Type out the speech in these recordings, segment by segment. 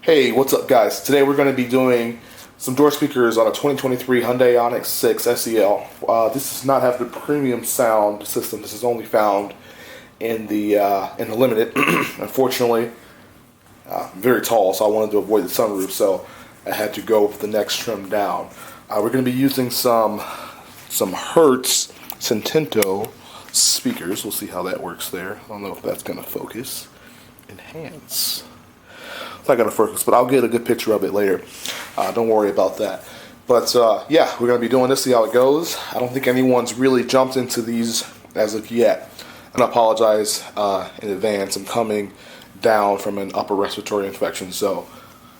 Hey, what's up guys? Today we're going to be doing some door speakers on a 2023 Hyundai IONIQ 6 SEL. This does not have the premium sound system. This is only found in the Limited. Unfortunately, very tall, so I wanted to avoid the sunroof, so I had to go with the next trim down. We're going to be using some Hertz Centento speakers. We'll see how that works there. I don't know if that's going to focus. Enhance. It's not going to focus, but I'll get a good picture of it later. Don't worry about that. But yeah, we're going to be doing this, see how it goes. I don't think anyone's really jumped into these as of yet. And I apologize in advance. I'm coming down from an upper respiratory infection, so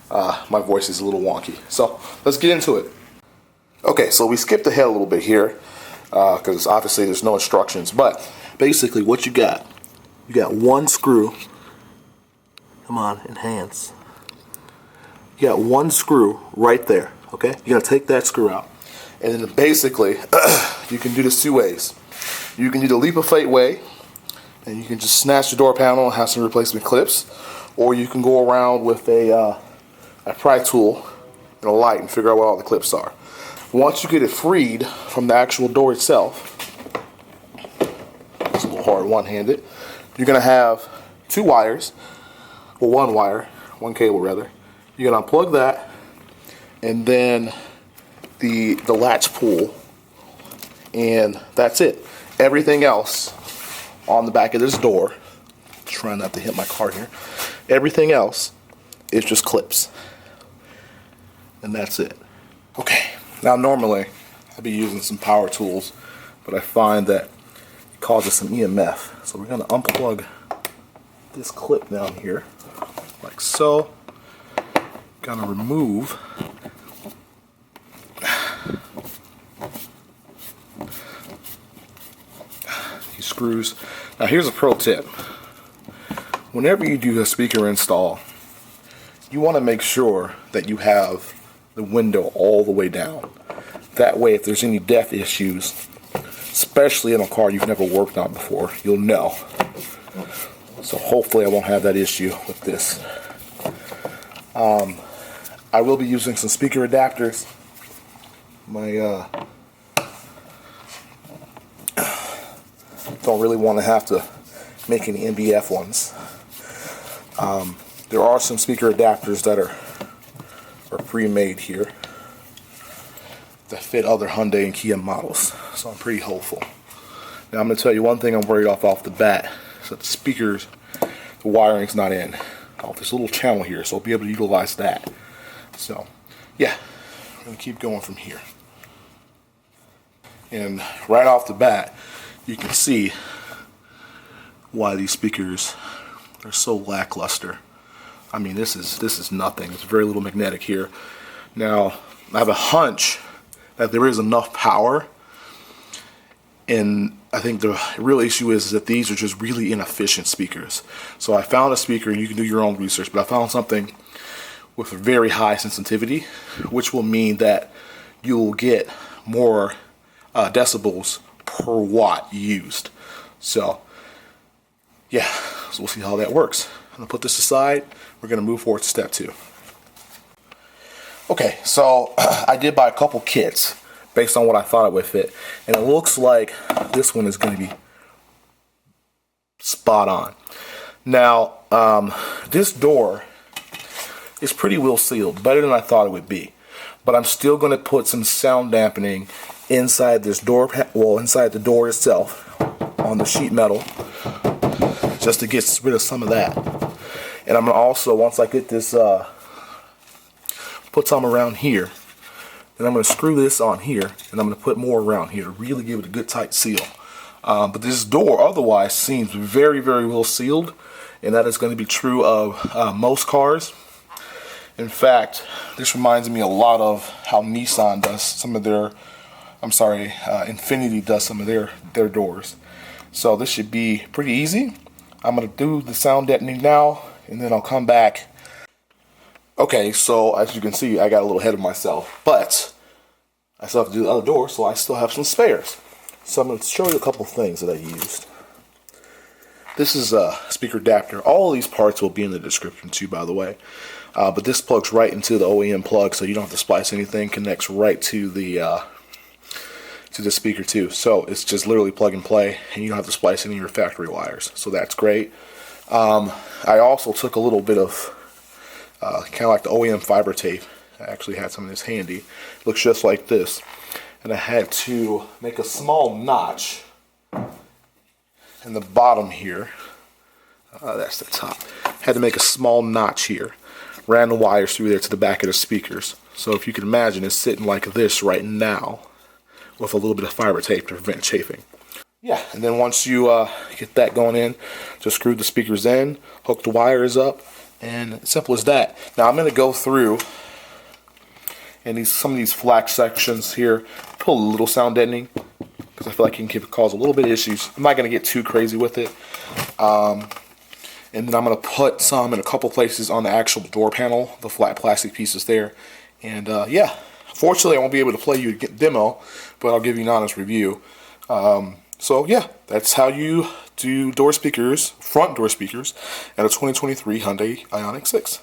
my voice is a little wonky. So let's get into it. Okay, so we skipped ahead a little bit here because obviously there's no instructions. But basically what you got one screw. Come on, enhance. You got one screw right there, okay? You're gonna take that screw out. And then basically, you can do this two ways. You can do the leap of faith way, and you can just snatch the door panel and have some replacement clips. Or you can go around with a pry tool and a light and figure out where all the clips are. Once you get it freed from the actual door itself, it's a little hard one-handed, you're gonna have two wires. Well, one cable rather. You're gonna unplug that, and then the latch pull, and that's it. Everything else on the back of this door, trying not to hit my car here, everything else is just clips, and that's it. Okay, now normally I'd be using some power tools, but I find that it causes some EMF, so we're gonna unplug this clip down here like so. Gonna remove these screws. Now here's a pro tip. Whenever you do a speaker install, you want to make sure that you have the window all the way down. That way if there's any depth issues, especially in a car you've never worked on before, you'll know. So hopefully I won't have that issue with this. I will be using some speaker adapters. Don't really want to have to make any MDF ones. There are some speaker adapters that are pre-made here that fit other Hyundai and Kia models, so I'm pretty hopeful. Now I'm going to tell you one thing I'm worried off the bat, is that the speakers, the wiring's not in. This little channel here, so I'll be able to utilize that. So yeah, I'm going to keep going from here. And right off the bat, you can see why these speakers are so lackluster. I mean, this is nothing. It's very little magnetic here. Now, I have a hunch that there is enough power, and I think the real issue is that these are just really inefficient speakers. So I found a speaker, and you can do your own research, but I found something with a very high sensitivity, which will mean that you'll get more decibels per watt used. So yeah, so we'll see how that works. I'm gonna put this aside. We're gonna move forward to step 2. Okay, so I did buy a couple kits based on what I thought it would fit, and it looks like this one is going to be spot on. Now, this door is pretty well sealed, better than I thought it would be, but I'm still going to put some sound dampening inside this door, well, inside the door itself on the sheet metal, just to get rid of some of that. And I'm going to also, once I get this, put some around here. And I'm going to screw this on here, and I'm going to put more around here to really give it a good tight seal. But this door otherwise seems very, very well sealed, and that is going to be true of most cars. In fact, this reminds me a lot of how Nissan does some of their, Infiniti does some of their doors. So this should be pretty easy. I'm going to do the sound deadening now, and then I'll come back. Okay, so as you can see, I got a little ahead of myself, but I still have to do the other door, so I still have some spares. So I'm going to show you a couple things that I used. This is a speaker adapter. All of these parts will be in the description too, by the way. but this plugs right into the OEM plug, so you don't have to splice anything. Connects right to the speaker too. So it's just literally plug and play, and you don't have to splice any of your factory wires. So that's great. I also took a little bit of kind of like the OEM fiber tape. I actually had some of this handy. It looks just like this. And I had to make a small notch in the bottom here. That's the top. Had to make a small notch here. Ran the wires through there to the back of the speakers. So if you can imagine, it's sitting like this right now with a little bit of fiber tape to prevent chafing. Yeah, and then once you get that going in, just screw the speakers in, hook the wires up, and simple as that. Now I'm going to go through and some of these flax sections here, put a little sound deadening because I feel like it can cause a little bit of issues. I'm not going to get too crazy with it. And then I'm going to put some in a couple places on the actual door panel, the flat plastic pieces there. And yeah, fortunately I won't be able to play you a demo, but I'll give you an honest review. So yeah, that's how you do door speakers, front door speakers, at a 2023 Hyundai IONIQ 6.